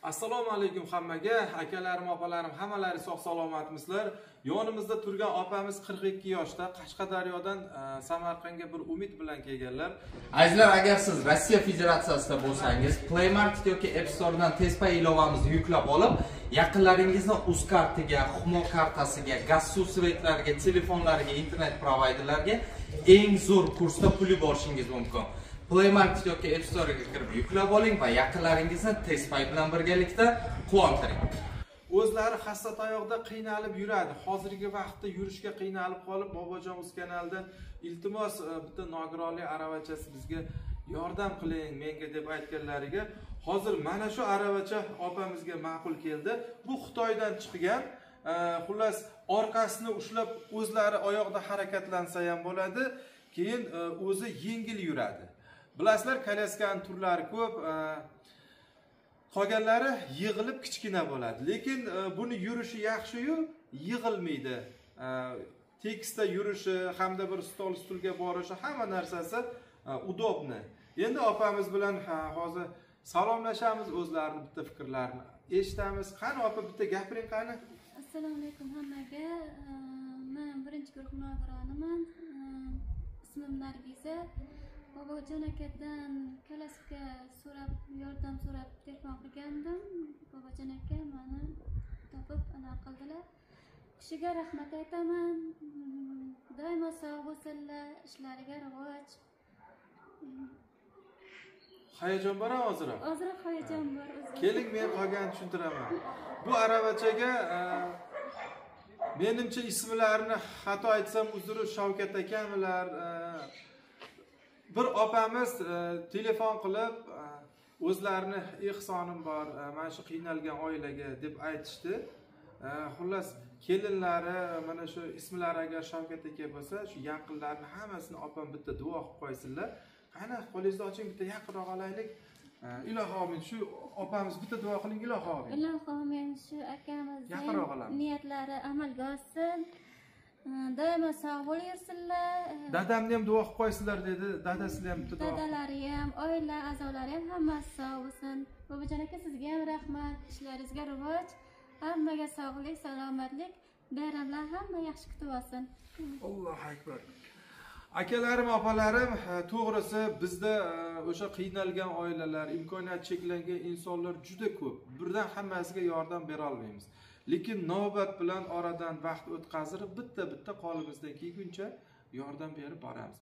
Assalomu alaykum hammaga, akalarim, opalarim, hammalari sog' salomatmisizlar. Yonimizda turgan opamiz 42 yoshda, Qashqadaryodan Samarqandga bir umid bilan kelganlar. Azizlar, agar siz Rossiya Federatsiyasida bo'lsangiz, Play Market yoki App Store'dan Tezpay ilovamizni yuklab olib, yaqinlaringizni Uzkartiga, Humo kartasiga, gaz suv svetlariga, telefonlariga, internet provayderlarga eng zo'r kursda pul yuborishingiz mumkin. Play Market yoki App Store'ga kirib yuklab oling va yaqinlaringizni Tezpay bilan birgalikda quvontiring. O'zlari xasta oyoqda qiynalib yuradi. Hozirgi vaqtda yurishga qiynalib qolib, Bobojonimiz kanalidan iltimos bitta nogironlik aravachasi bizga yordam qiling menga deb aytganlariga, hozir mana shu aravacha opamizga ma'qul keldi. Bu Xitoydan chiqgan. Xullas, orqasini ushlab o'zlari oyoqda harakatlansa ham bo'ladi, keyin o'zi yengil yuradi. Bilasizlar, kolyaskaning turlari ko'p. Qolganlari yig'ilib kichkina bo'ladi, lekin buni yurishi yaxshi-yu, yig'ilmaydi. Tekisda yurishi hamda bir stulga borishi hamma narsasi udobni. Endi opamiz bilan hozir salomlashamiz, o'zlarining bitta fikrlarini eshitamiz. Qani opa, bitta gapiring qani. Assalomu alaykum hammaga. Men birinchi guruh nogironiman. Ismim Nargiza. Bobojon akadan kolyaska so'rab, yordam so'rab telefon qilgandim. Bobojon aka meni topib anaqa qildilar. Kishiga rahmat aytaman. Doimo sog' bo'lsinlar, ishlariga rivoj. Hayajon bor hozir. Hozir hayajon bor. Keling, men qolganini tushuntiraman. Bu aravachaga menimcha ismlarini xato aytsam uzr, Shavkat akamlar, bir opamiz telefon qilib o'zlarini ehsonim bor, mana shu qiynalgan oilaga deb aytishdi. Xullas, kelinlari mana shu ismlari agar Shavkat aka bo'lsa, shu yaqinlarni hammasini opam bitta duo qilib qo'ysinlar. Qani, qo'lingizni oching, bitta yaqinroq olaylik. Ilohi omin, shu opamiz bitta duo qiling, ilohi omin. Ilohi omin, shu akamizning niyatlari amalga oshsin. Doimo sog' bo'lsinlar. Dadamni ham duo qilib qo'ysinlar dedi. Dadasini ham bitta duo. Dadalari ham, oila a'zolari ham hammasi sog' bo'lsin. Bobojon aka, sizga ham rahmat. Ishlaringizga rivoj. Hammaga sog'lik, salomatlik, bayramlar hamma yaxshi kutib olsin. Allohu akbar. Akalarim, opalarim, to'g'risi bizda o'sha qiynalgan oilalar, imkoniyat cheklangan insonlar juda ko'p. Birdan hammasiga yordam bera olmaymiz. Lekin navbat bilan oradan vaqt o'tkazib bitta qo'limizdan kelguncha yordam berib boramiz.